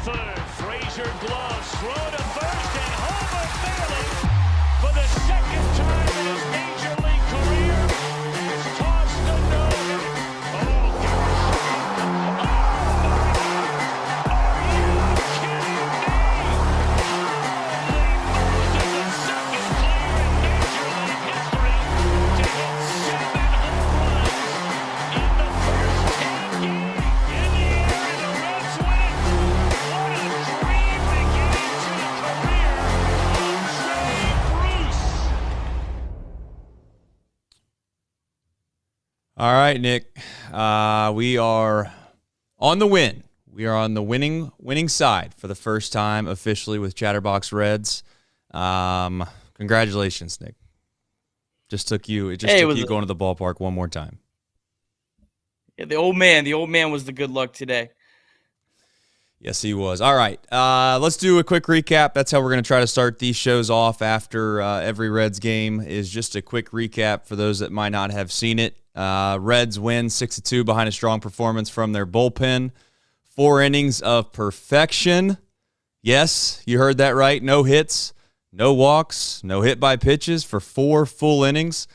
third. Frazier gloves, throw to first, and Homer Bailey, for the second time in his major league career, has tossed a no-hitter. Oh, gosh. Oh, my God. Are you kidding me? Holy Moses, the second player in major league history to hit 7 home runs in the first 10 games. In the air, and the Reds win. What a dream beginning to the career of Jay Bruce. All right, Nick. We are on the win. We are on the winning side for the first time officially with Chatterbox Reds. Congratulations, Nick. It just took you going to the ballpark one more time. Yeah, the old man was the good luck today. Yes, he was. All right, let's do a quick recap. That's how we're going to try to start these shows off after every Reds game, is just a quick recap for those that might not have seen it. Reds win 6-2 behind a strong performance from their bullpen. 4 innings of perfection. Yes, you heard that right. No hits, no walks, no hit by pitches for 4 full innings.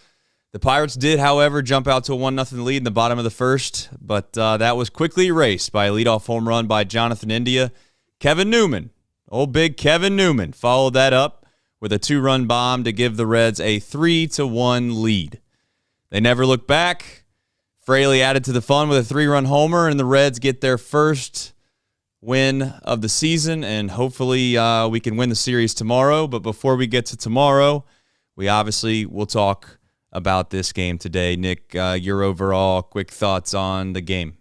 The Pirates did, however, jump out to a 1-0 lead in the bottom of the first, but that was quickly erased by a leadoff home run by Jonathan India. Kevin Newman, old big Kevin Newman, followed that up with a 2-run bomb to give the Reds a 3-1 lead. They never looked back. Fraley added to the fun with a 3-run homer, and the Reds get their first win of the season, and hopefully we can win the series tomorrow. But before we get to tomorrow, we obviously will talk about this game today. Nick, your overall quick thoughts on the game.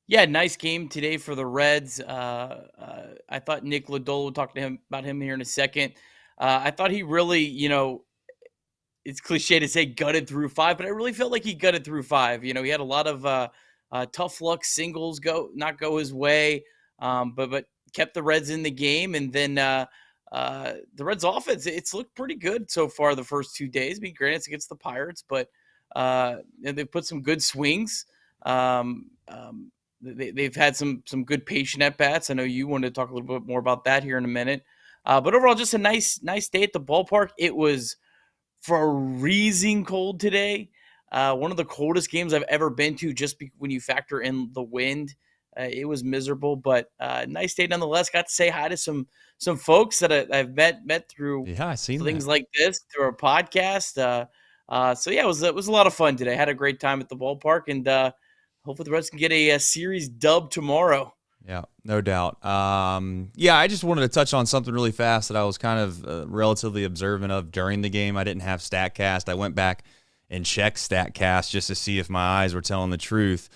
Yeah, nice game today for the Reds. I thought Nick Lodolo, we'll talk to about him here in a second. I thought he really, it's cliche to say gutted through 5, but I really felt like he gutted through 5. He had a lot of tough luck singles not go his way, but kept the Reds in the game. And then the Reds offense, it's looked pretty good so far the first 2 days. I mean, granted, it's against the Pirates, but they've put some good swings. They've had some good patient at-bats. I know you wanted to talk a little bit more about that here in a minute. But overall, just a nice day at the ballpark. It was freezing cold today. One of the coldest games I've ever been to, when you factor in the wind. It was miserable, but nice day nonetheless. Got to say hi to some folks that I've met through things like this, through our podcast. So yeah, it was a lot of fun today. Had a great time at the ballpark, and hopefully the Reds can get a series dub tomorrow. Yeah, no doubt. I just wanted to touch on something really fast that I was kind of relatively observant of during the game. I didn't have StatCast. I went back and checked StatCast just to see if my eyes were telling the truth.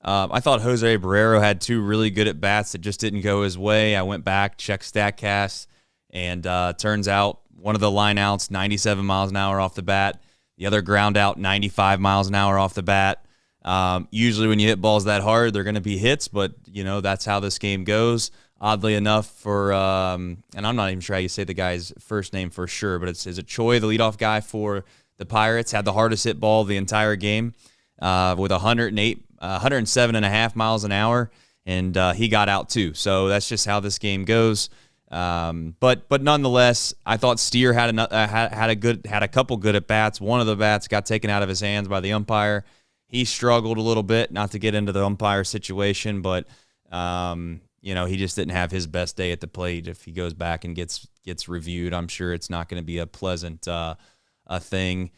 I thought Jose Barrero had 2 really good at-bats that just didn't go his way. I went back, checked StatCast, and turns out one of the line-outs, 97 miles an hour off the bat. The other ground out, 95 miles an hour off the bat. Usually when you hit balls that hard, they're going to be hits, but, that's how this game goes. Oddly enough for and I'm not even sure how you say the guy's first name for sure, but is it Choi, the leadoff guy for the Pirates, had the hardest hit ball the entire game with 107.5 miles an hour, and he got out too. So that's just how this game goes. But nonetheless, I thought Steer had a couple good at bats. One of the bats got taken out of his hands by the umpire. He struggled a little bit, not to get into the umpire situation, but he just didn't have his best day at the plate. If he goes back and gets reviewed, I'm sure it's not going to be a pleasant thing.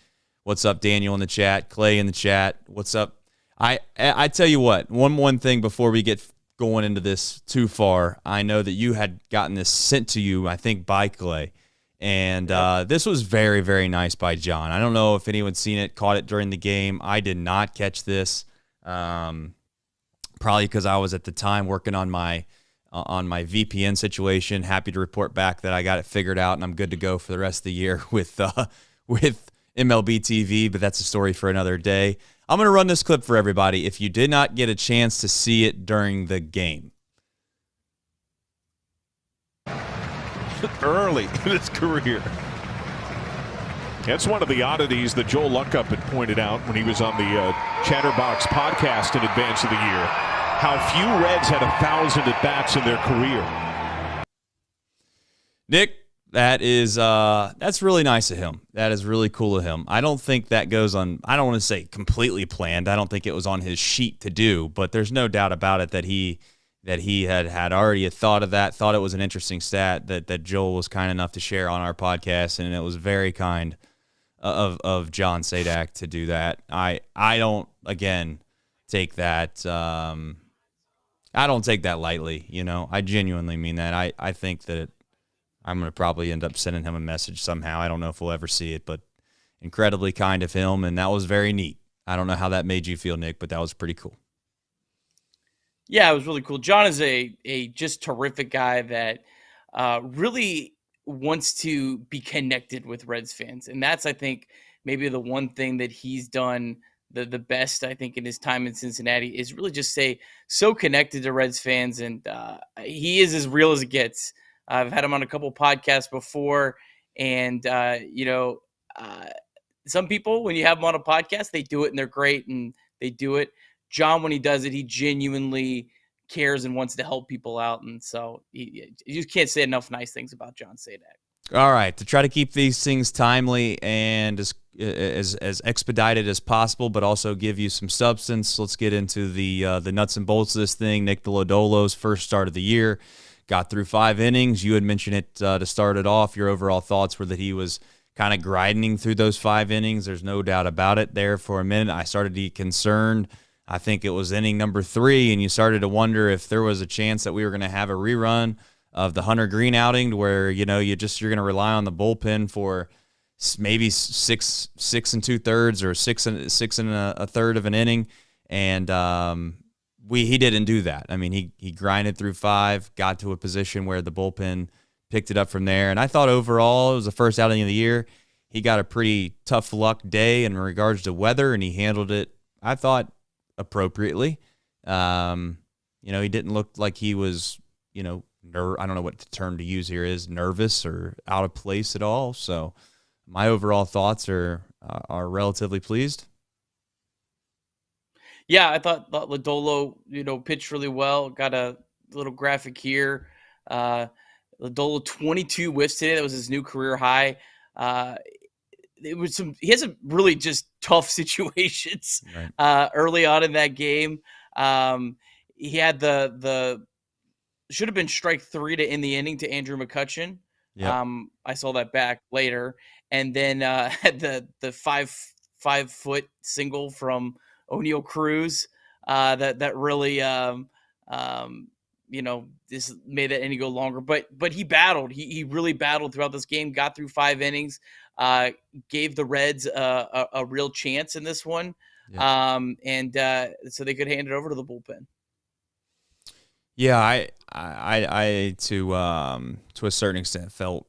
What's up, Daniel in the chat? Clay in the chat. What's up? I tell you what, one thing before we get going into this too far, I know that you had gotten this sent to you, I think, by Clay. And this was very, very nice by John. I don't know if anyone's seen it, caught it during the game. I did not catch this, probably because I was at the time working on my VPN situation. Happy to report back that I got it figured out and I'm good to go for the rest of the year with MLB TV, but that's a story for another day. I'm going to run this clip for everybody if you did not get a chance to see it during the game. Early in his career. That's one of the oddities that Joel Luckup had pointed out when he was on the Chatterbox podcast in advance of the year. how few Reds had 1,000 at-bats in their career. Nick, that's really nice of him. That is really cool of him. I don't think that goes on, I don't want to say completely planned. I don't think it was on his sheet to do, but there's no doubt about it that he had already thought of that, thought it was an interesting stat that Joel was kind enough to share on our podcast, and it was very kind of John Sadak to do that. I don't, again, take that I don't take that lightly, I genuinely mean that. I think that I'm going to probably end up sending him a message somehow. I don't know if we'll ever see it, but incredibly kind of him, and that was very neat. I don't know how that made you feel, Nick, but that was pretty cool. Yeah, it was really cool. John is a just terrific guy that really wants to be connected with Reds fans. And that's, I think, maybe the one thing that he's done the best, I think, in his time in Cincinnati is really just stay so connected to Reds fans. And he is as real as it gets. I've had him on a couple podcasts before. And, some people, when you have them on a podcast, they do it and they're great and they do it. John, when he does it, he genuinely cares and wants to help people out. And so you just can't say enough nice things about John Sadak. All right. To try to keep these things timely and as expedited as possible, but also give you some substance, let's get into the nuts and bolts of this thing. Nick Lodolo's first start of the year. Got through 5 innings. You had mentioned it to start it off. Your overall thoughts were that he was kind of grinding through those 5 innings. There's no doubt about it. There for a minute, I started to get concerned. I think it was inning number 3, and you started to wonder if there was a chance that we were going to have a rerun of the Hunter Green outing where, you're going to rely on the bullpen for maybe 6 2/3 or 6 1/3 of an inning. And he didn't do that. I mean, he grinded through 5, got to a position where the bullpen picked it up from there. And I thought overall it was the first outing of the year. He got a pretty tough luck day in regards to weather, and he handled it, I thought, appropriately. He didn't look like he was, I don't know what the term to use here is, nervous or out of place at all. So my overall thoughts are relatively pleased. Yeah, I thought Lodolo, pitched really well. Got a little graphic here. Lodolo 22 whiffs today. That was his new career high. He has some really just tough situations early on in that game. He had the should have been strike 3 to end the inning to Andrew McCutchen. Yep. I saw that back later, and then had the 5-foot single from O'Neal Cruz that really this made that inning go longer. But he battled. He really battled throughout this game. Got through 5 innings. Gave the Reds a real chance in this one, and so they could hand it over to the bullpen. Yeah, I to a certain extent felt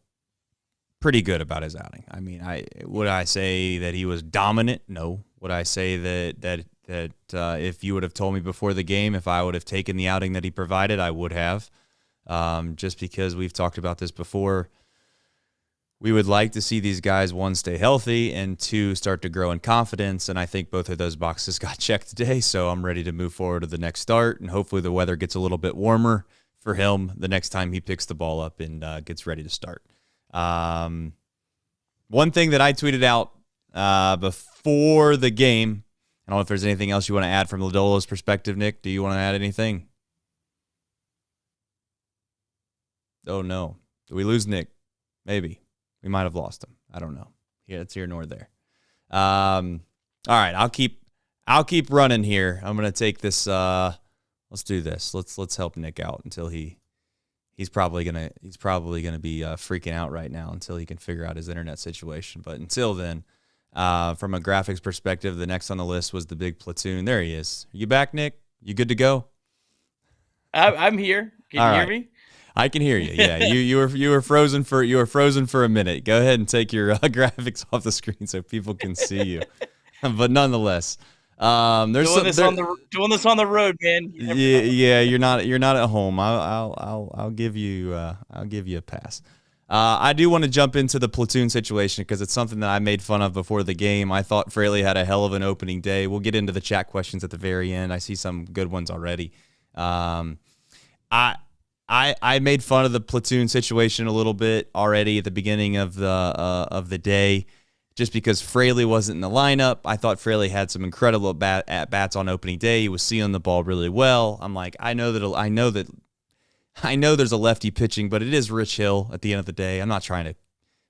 pretty good about his outing. I mean, would I say that he was dominant? No. Would I say that if you would have told me before the game, if I would have taken the outing that he provided, I would have. Just because we've talked about this before. We would like to see these guys, 1, stay healthy, and 2, start to grow in confidence. And I think both of those boxes got checked today. So I'm ready to move forward to the next start. And hopefully the weather gets a little bit warmer for him the next time he picks the ball up and gets ready to start. One thing that I tweeted out before the game, I don't know if there's anything else you want to add from Lodolo's perspective, Nick. Do you want to add anything? Oh, no. Did we lose Nick? Maybe. We might have lost him. I don't know. Yeah, it's here nor there. All right, I'll keep running here. I'm gonna take this. Let's do this. Let's help Nick out until he's probably gonna be freaking out right now until he can figure out his internet situation. But until then, from a graphics perspective, the next on the list was the big Platoon. There he is. Are you back, Nick? You good to go? I'm here. Can you hear me? I can hear you. Yeah, you were frozen for a minute. Go ahead and take your graphics off the screen so people can see you. But nonetheless, there's doing this on the road, man. Yeah. You're not at home. I'll give you a pass. I do want to jump into the Platoon situation because it's something that I made fun of before the game. I thought Fraley had a hell of an opening day. We'll get into the chat questions at the very end. I see some good ones already. Um, I made fun of the Platoon situation a little bit already at the beginning of the day, just because Fraley wasn't in the lineup. I thought Fraley had some incredible at bats on opening day. He was seeing the ball really well. I'm like, I know there's a lefty pitching, but it is Rich Hill at the end of the day. I'm not trying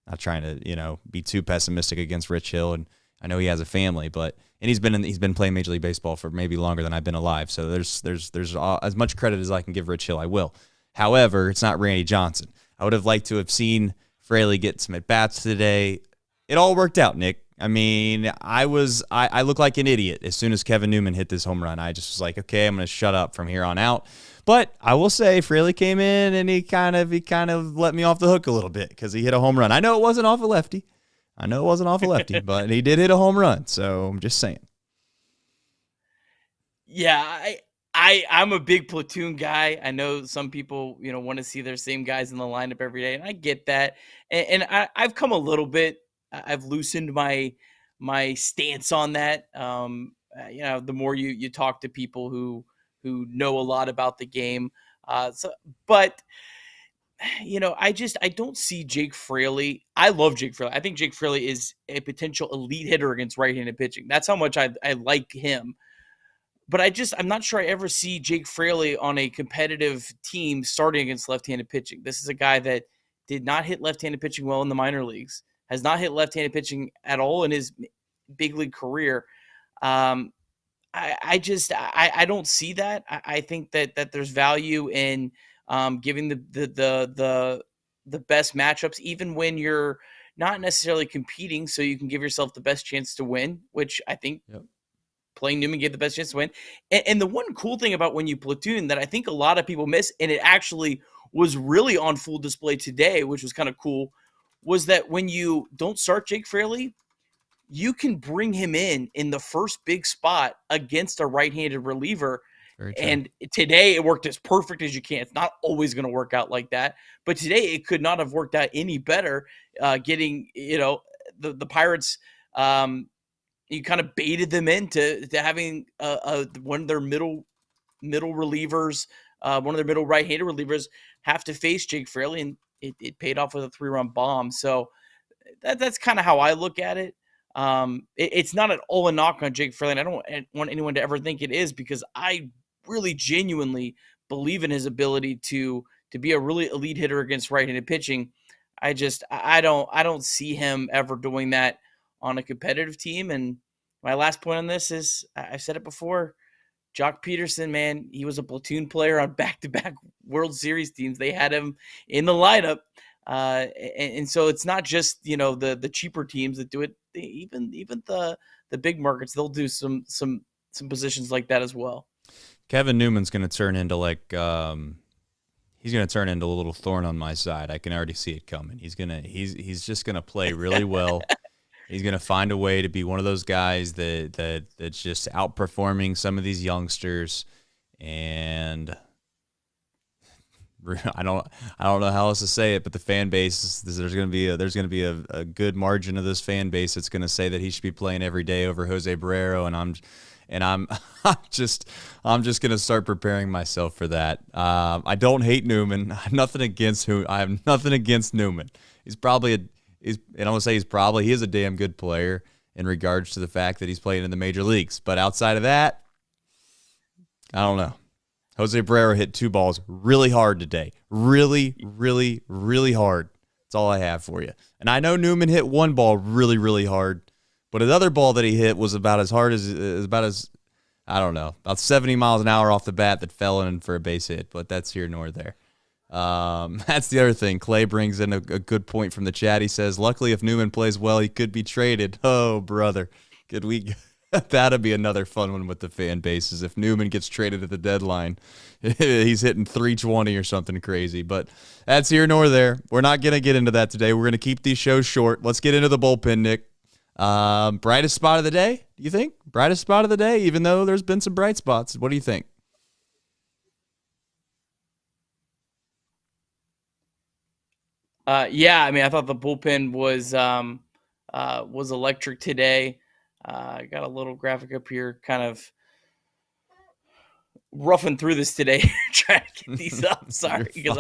to be too pessimistic against Rich Hill, and I know he has a family, and he's been playing Major League Baseball for maybe longer than I've been alive. So there's as much credit as I can give Rich Hill, I will. However, it's not Randy Johnson. I would have liked to have seen Fraley get some at bats today. It all worked out, Nick. I mean, I looked like an idiot as soon as Kevin Newman hit this home run. I just was like, okay, I'm going to shut up from here on out. But I will say, Fraley came in and he kind of let me off the hook a little bit because he hit a home run. I know it wasn't off a lefty, but he did hit a home run. So I'm just saying. Yeah, I'm a big Platoon guy. I know some people, want to see their same guys in the lineup every day, and I get that. And I've come a little bit. I've loosened my stance on that. The more you talk to people who know a lot about the game. But I don't see Jake Fraley. I love Jake Fraley. I think Jake Fraley is a potential elite hitter against right-handed pitching. That's how much I like him. But I'm not sure I ever see Jake Fraley on a competitive team starting against left-handed pitching. This is a guy that did not hit left-handed pitching well in the minor leagues, has not hit left-handed pitching at all in his big league career. I don't see that. I think that there's value in giving the best matchups, even when you're not necessarily competing, so you can give yourself the best chance to win, which I think playing Newman gave the best chance to win. And the one cool thing about when you platoon that I think a lot of people miss, and it actually was really on full display today, which was kind of cool, was that when you don't start Jake Fraley, you can bring him in the first big spot against a right-handed reliever. And today it worked as perfect as you can. It's not always going to work out like that, but today it could not have worked out any better. Getting, the Pirates, you kind of baited them into having one of their middle relievers, one of their middle right-handed relievers have to face Jake Fraley, and it paid off with a 3-run bomb. So that's kind of how I look at it. It's not at all a knock on Jake Fraley, and I don't want anyone to ever think it is, because I really genuinely believe in his ability to be a really elite hitter against right-handed pitching. I don't see him ever doing that on a competitive team. And my last point on this is, I've said it before, Jock Peterson, man, he was a platoon player on back-to-back World Series teams. They had him in the lineup. And so it's not just, the cheaper teams that do it. Even the big markets, they'll do some positions like that as well. Kevin Newman's going to turn into he's going to turn into a little thorn on my side. I can already see it coming. He's just going to play really well. He's going to find a way to be one of those guys that's just outperforming some of these youngsters. And I don't know how else to say it, but the fan base, there's going to be a good margin of this fan base that's going to say that he should be playing every day over Jose Barrero, and I'm just going to start preparing myself for that. I don't hate Newman. I have nothing against Newman. He is a damn good player in regards to the fact that he's playing in the major leagues. But outside of that, I don't know. Jose Barrero hit 2 balls really hard today. Really, really, really hard. That's all I have for you. And I know Newman hit 1 ball really, really hard, but another ball that he hit was about as hard as about 70 miles an hour off the bat that fell in for a base hit, but that's here nor there. That's the other thing. Clay brings in a good point from the chat. He says, luckily if Newman plays well, he could be traded. Oh, brother. Could we... That'd be another fun one with the fan bases. If Newman gets traded at the deadline, he's hitting 320 or something crazy. But that's here nor there. We're not going to get into that today. We're going to keep these shows short. Let's get into the bullpen, Nick. Brightest spot of the day, do you think? Brightest spot of the day, even though there's been some bright spots. What do you think? Yeah, I mean, I thought the bullpen was electric today. I got a little graphic up here kind of roughing through this today, trying to get these up. Sorry, because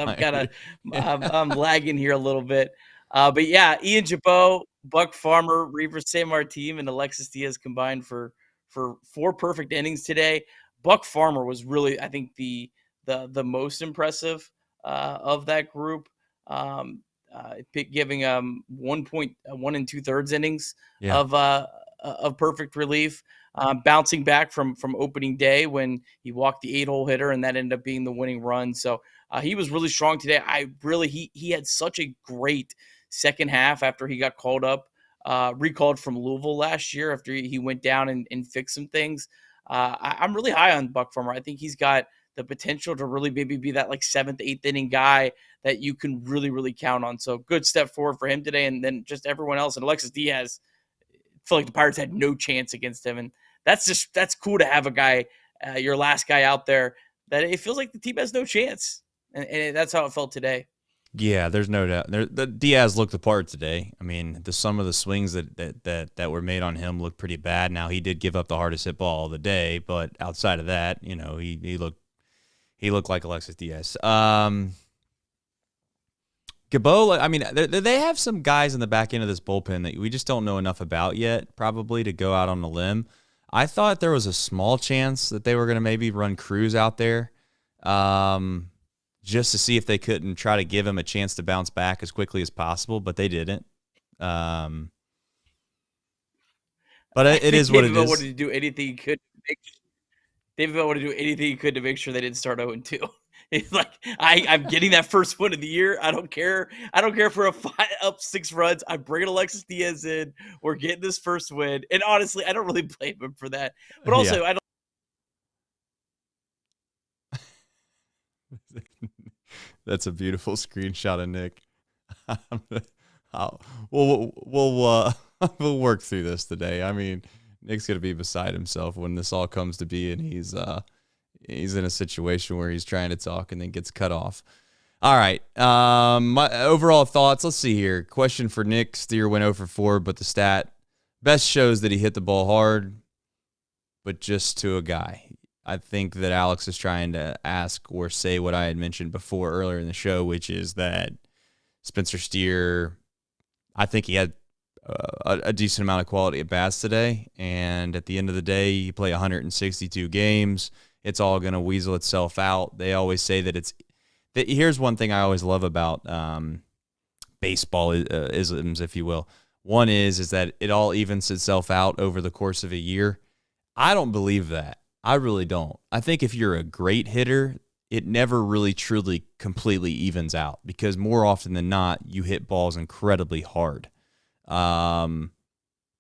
I'm lagging here a little bit. But yeah, Ian Jabot, Buck Farmer, Reaver St. Martin, and Alexis Diaz combined for 4 perfect innings today. Buck Farmer was really, I think, the most impressive of that group, giving 1.1 2/3 innings of perfect relief. Bouncing back from opening day when he walked the 8-hole hitter, and that ended up being the winning run. So he was really strong today. He had such a great second half after he got recalled from Louisville last year after he went down and fixed some things. I'm really high on Buck Farmer. I think he's got the potential to really maybe be that like 7th, 8th inning guy that you can really, really count on. So good step forward for him today. And then just everyone else. And Alexis Diaz, I feel like the Pirates had no chance against him. And that's cool to have a guy, your last guy out there, that it feels like the team has no chance. And that's how it felt today. Yeah, there's no doubt. The Diaz looked the part today. I mean, some of the swings that were made on him looked pretty bad. Now, he did give up the hardest hit ball of the day, but outside of that, he looked like Alexis Diaz. Gabola, I mean, they have some guys in the back end of this bullpen that we just don't know enough about yet, probably, to go out on a limb. I thought there was a small chance that they were going to maybe run Cruz out there just to see if they couldn't try to give him a chance to bounce back as quickly as possible, but they didn't. But it is what it is. Wanted to do anything he could. David Bell wanted to do anything he could to make sure they didn't start 0-2. He's like, I'm getting that first win of the year. I don't care. I don't care if we're up 6 runs. I'm bringing Alexis Diaz in. We're getting this first win. And honestly, I don't really blame him for that. But also, I don't. That's a beautiful screenshot of Nick. We'll work through this today. I mean, Nick's gonna be beside himself when this all comes to be, and he's in a situation where he's trying to talk and then gets cut off. All right. My overall thoughts. Let's see here. Question for Nick. Steer went 0-4, but the stat best shows that he hit the ball hard, but just to a guy. I think that Alex is trying to ask or say what I had mentioned before earlier in the show, which is that Spencer Steer, I think he had a decent amount of quality at bats today. And at the end of the day, you play 162 games. It's all going to weasel itself out. They always say that here's one thing I always love about baseball isms, if you will. One is that it all evens itself out over the course of a year. I don't believe that. I really don't. I think if you're a great hitter, it never really truly completely evens out because more often than not, you hit balls incredibly hard. And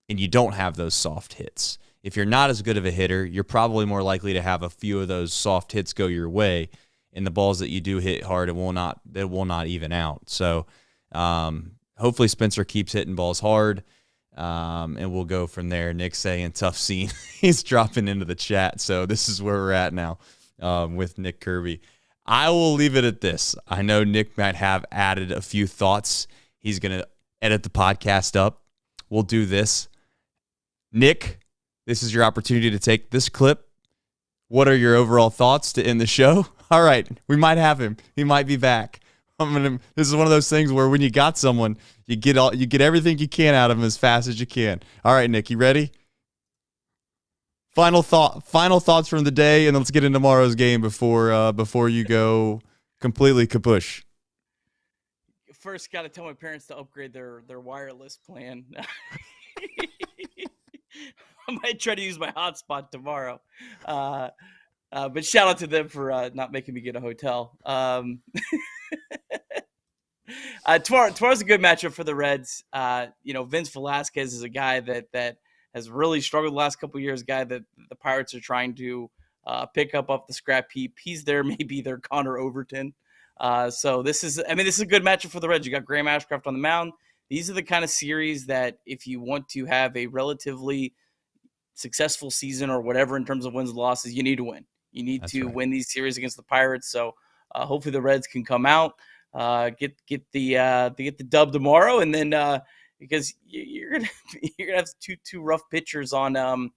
you don't have those soft hits. If you're not as good of a hitter, you're probably more likely to have a few of those soft hits go your way, and the balls that you do hit hard, it will not even out. So hopefully Spencer keeps hitting balls hard. And we'll go from there. Nick's saying tough scene. He's dropping into the chat. So this is where we're at now with Nick Kirby. I will leave it at this. I know Nick might have added a few thoughts. He's going to edit the podcast up. We'll do this. Nick, this is your opportunity to take this clip. What are your overall thoughts to end the show? All right. We might have him. He might be back. This is one of those things where when you got someone, you get everything you can out of them as fast as you can. All right, Nick, you ready? Final thoughts from the day, and then let's get into tomorrow's game before you go completely kapush. First, got to tell my parents to upgrade their wireless plan. I might try to use my hotspot tomorrow. But shout out to them for not making me get a hotel. Tomorrow's a good matchup for the Reds. Vince Velasquez is a guy that has really struggled the last couple of years, a guy that the Pirates are trying to pick up off the scrap heap. He's maybe their Connor Overton. So this is a good matchup for the Reds. You got Graham Ashcraft on the mound. These are the kind of series that if you want to have a relatively successful season or whatever in terms of wins and losses, you need to win. You need to win these series against the Pirates. So hopefully the Reds can come out, get the dub tomorrow, and then because you're gonna have two rough pitchers on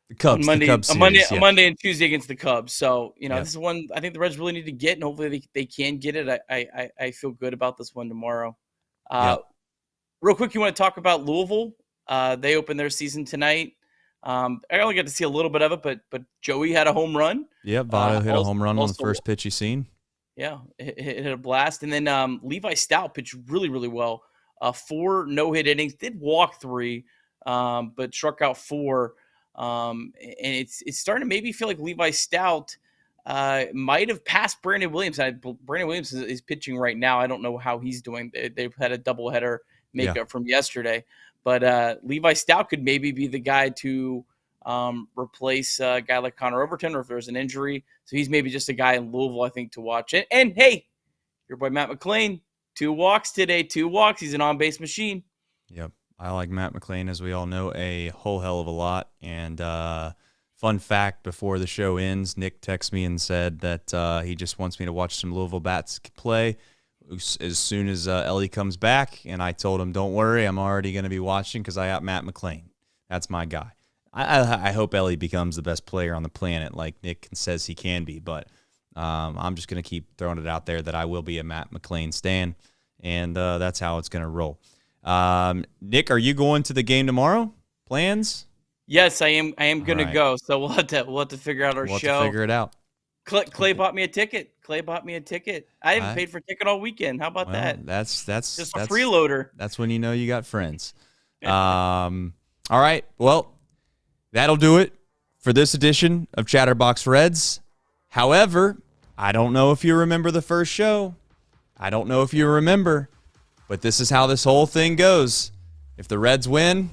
The Cubs, on Monday, the Cubs on Monday, series, on yeah. Monday and Tuesday against the Cubs. So Yep. this is one I think the Reds really need to get, and hopefully they can get it. I feel good about this one tomorrow. Yep. Real quick, you want to talk about Louisville? They opened their season tonight. I only got to see a little bit of it, but Joey had a home run. Yep, Votto hit a home run on the first pitch he seen. Yeah, it hit a blast. And then Levi Stout pitched really, really well. 4 no-hit innings, did walk 3, but struck out 4. And it's starting to maybe feel like Levi Stout might have passed Brandon Williams. Brandon Williams is pitching right now. I don't know how he's doing. They've had a doubleheader makeup from yesterday. But Levi Stout could maybe be the guy to replace a guy like Connor Overton, or if there's an injury. So he's maybe just a guy in Louisville, I think, to watch. And hey, your boy Matt McClain, 2 walks today, 2 walks. He's an on-base machine. Yep. I like Matt McClain, as we all know, a whole hell of a lot. And fun fact, before the show ends, Nick texted me and said that he just wants me to watch some Louisville bats play as soon as Ellie comes back. And I told him, don't worry, I'm already going to be watching because I got Matt McClain. That's my guy. I hope Ellie becomes the best player on the planet like Nick says he can be. But I'm just going to keep throwing it out there that I will be a Matt McClain stan. And that's how it's going to roll. Nick, are you going to the game tomorrow? Plans? Yes, I am going to go. So we'll have to figure out our We'll show. have to figure it out. Clay bought me a ticket. I haven't paid for a ticket all weekend. How about that? That's just a freeloader. That's when you know you got friends. All right. Well, that'll do it for this edition of Chatterbox Reds. However, I don't know if you remember the first show. I don't know if you remember, but this is how this whole thing goes. If the Reds win,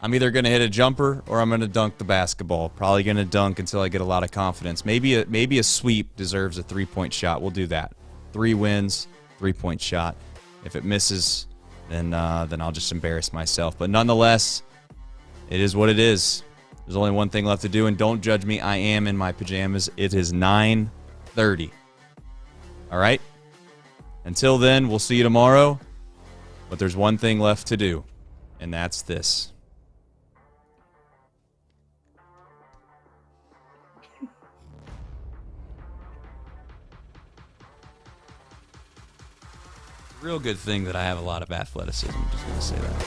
I'm either going to hit a jumper or I'm going to dunk the basketball. Probably going to dunk until I get a lot of confidence. Maybe a sweep deserves a 3-point shot. We'll do that. 3 wins, 3-point shot. If it misses, then I'll just embarrass myself. But nonetheless, it is what it is. There's only one thing left to do, and don't judge me. I am in my pajamas. It is 9:30. All right? Until then, we'll see you tomorrow. But there's one thing left to do, and that's this. Real good thing that I have a lot of athleticism. I'm just going to say that.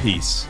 Peace.